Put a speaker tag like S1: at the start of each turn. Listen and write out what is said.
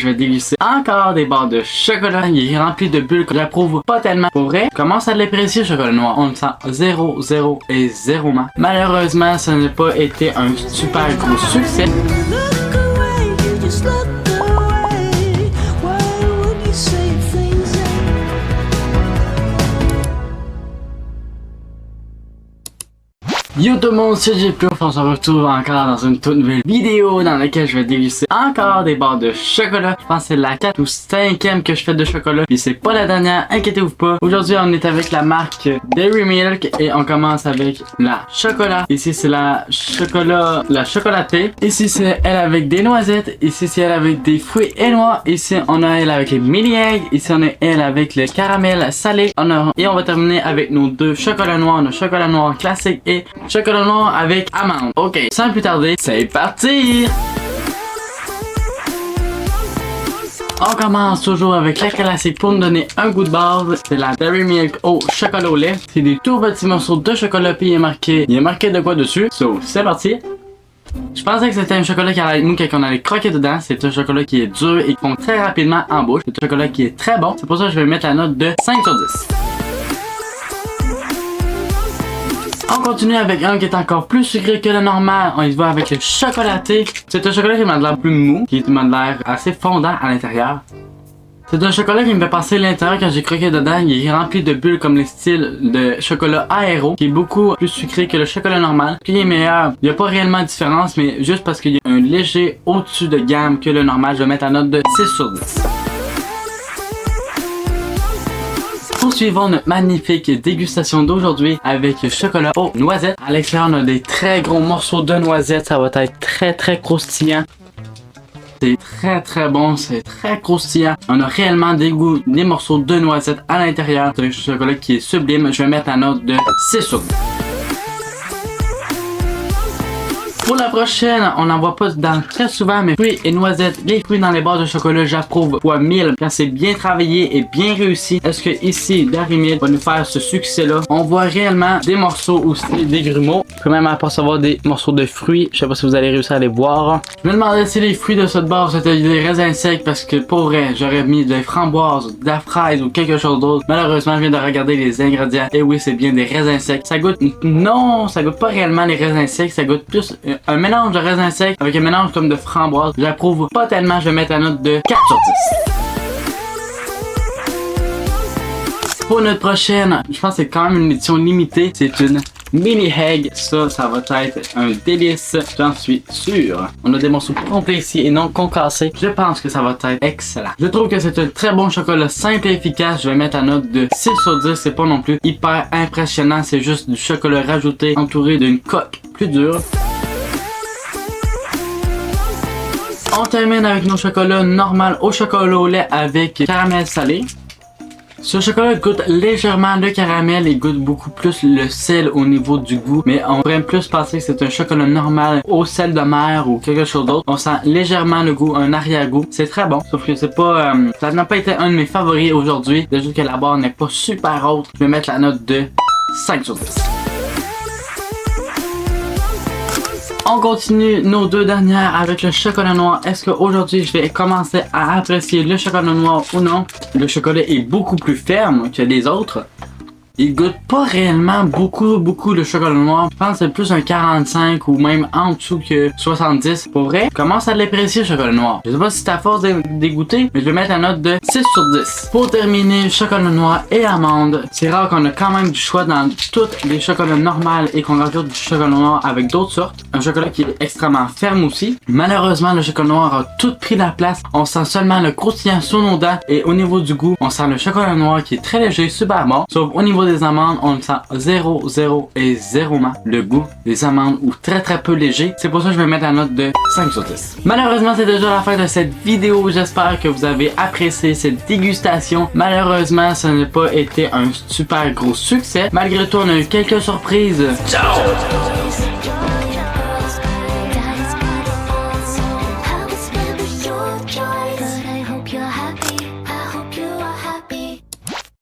S1: Je vais déguster encore des barres de chocolat. Il est rempli de bulles que j'approuve pas tellement. Pour vrai, commence à l'apprécier le chocolat noir. On le sent 0, 0 et 0 ment. Malheureusement, ça n'a pas été un super gros succès. Yo tout le monde, c'est JPouf, on se retrouve encore dans une toute nouvelle vidéo dans laquelle je vais déguster encore des barres de chocolat. Je pense que c'est la 4 ou 5e que je fais de chocolat, puis c'est pas la dernière, inquiétez-vous pas. Aujourd'hui on est avec la marque Dairy Milk et on commence avec la chocolat. Ici c'est la chocolatée. Ici c'est elle avec des noisettes. Ici c'est elle avec des fruits et noix. Ici on a elle avec les mini eggs. Ici on a elle avec le caramel salé. Et on va terminer avec nos deux chocolats noirs, nos chocolats noirs classiques et chocolat noir avec amande. Ok, sans plus tarder, c'est parti! On commence toujours avec la classique pour nous donner un goût de base. C'est la Dairy Milk au chocolat au lait. C'est des tout petits morceaux de chocolat puis il est marqué de quoi dessus. So, c'est parti! Je pensais que c'était un chocolat qui allait être mou quand on allait croquer dedans. C'est un chocolat qui est dur et qui fond très rapidement en bouche. C'est un chocolat qui est très bon. C'est pour ça que je vais mettre la note de 5 sur 10. On continue avec un qui est encore plus sucré que le normal. On y va avec le chocolaté. C'est un chocolat qui m'a de l'air plus mou, qui m'a de l'air assez fondant à l'intérieur. C'est un chocolat qui me fait penser l'intérieur quand j'ai croqué dedans. Il est rempli de bulles comme le style de chocolat aéro, qui est beaucoup plus sucré que le chocolat normal. Puis il est meilleur. Il n'y a pas réellement de différence, mais juste parce qu'il y a un léger au-dessus de gamme que le normal, je vais mettre la note de 6 sur 10. Poursuivons notre magnifique dégustation d'aujourd'hui avec le chocolat aux noisettes. À l'extérieur, on a des très gros morceaux de noisettes. Ça va être très croustillant. C'est très bon, c'est très croustillant. On a réellement des morceaux de noisettes à l'intérieur. C'est un chocolat qui est sublime. Je vais mettre la note de 6 sur 10. Pour la prochaine, on n'en voit pas dans très souvent, mais fruits et noisettes, les fruits dans les barres de chocolat, j'approuve fois 1000 quand c'est bien travaillé et bien réussi. Est-ce que ici, Dairy Milk va nous faire ce succès-là? On voit réellement des morceaux aussi, des grumeaux. Je peux même apercevoir des morceaux de fruits. Je sais pas si vous allez réussir à les voir. Je me demandais si les fruits de cette barre c'était des raisins secs parce que pour vrai, j'aurais mis des framboises, de la fraise ou quelque chose d'autre. Malheureusement, je viens de regarder les ingrédients. Et oui, c'est bien des raisins secs. Ça goûte... Non, ça goûte pas réellement les raisins secs. Ça goûte plus... un mélange de raisins secs avec un mélange comme de framboise. J'approuve pas tellement, je vais mettre la note de 4 sur 10. Pour notre prochaine, je pense que c'est quand même une édition limitée. C'est une mini egg. Ça va être un délice, j'en suis sûr. On a des morceaux complets ici et non concassés. Je pense que ça va être excellent. Je trouve que c'est un très bon chocolat simple et efficace. Je vais mettre la note de 6 sur 10. C'est pas non plus hyper impressionnant. C'est juste du chocolat rajouté entouré d'une coque plus dure. On termine avec nos chocolats normaux au chocolat au lait avec caramel salé. Ce chocolat goûte légèrement le caramel et goûte beaucoup plus le sel au niveau du goût. Mais on pourrait plus penser que c'est un chocolat normal au sel de mer ou quelque chose d'autre. On sent légèrement le goût, un arrière-goût. C'est très bon, sauf que c'est pas... ça n'a pas été un de mes favoris aujourd'hui. Déjà que la barre n'est pas super haute. Je vais mettre la note de 5 sur 10. On continue nos deux dernières avec le chocolat noir. Est-ce qu'aujourd'hui je vais commencer à apprécier le chocolat noir ou non? Le chocolat est beaucoup plus ferme que les autres. Il goûte pas réellement beaucoup le chocolat noir. Je pense que c'est plus un 45 ou même en dessous que 70. Pour vrai, commence à l'apprécier le chocolat noir. Je sais pas si c'est à force de dégoûter, mais je vais mettre la note de 6 sur 10. Pour terminer, chocolat noir et amande. C'est rare qu'on a quand même du choix dans tous les chocolats normaux et qu'on rajoute du chocolat noir avec d'autres sortes. Un chocolat qui est extrêmement ferme aussi. Malheureusement, le chocolat noir a tout pris la place. On sent seulement le croustillant sur nos dents et au niveau du goût, on sent le chocolat noir qui est très léger, super bon. Sauf au niveau des amandes, on le sent 0, 0 et 0 ment. Le goût des amandes ou très peu léger. C'est pour ça que je vais mettre la note de 5 sur 10. Malheureusement, c'est déjà la fin de cette vidéo. J'espère que vous avez apprécié cette dégustation. Malheureusement, ça n'a pas été un super gros succès. Malgré tout, on a eu quelques surprises. Ciao!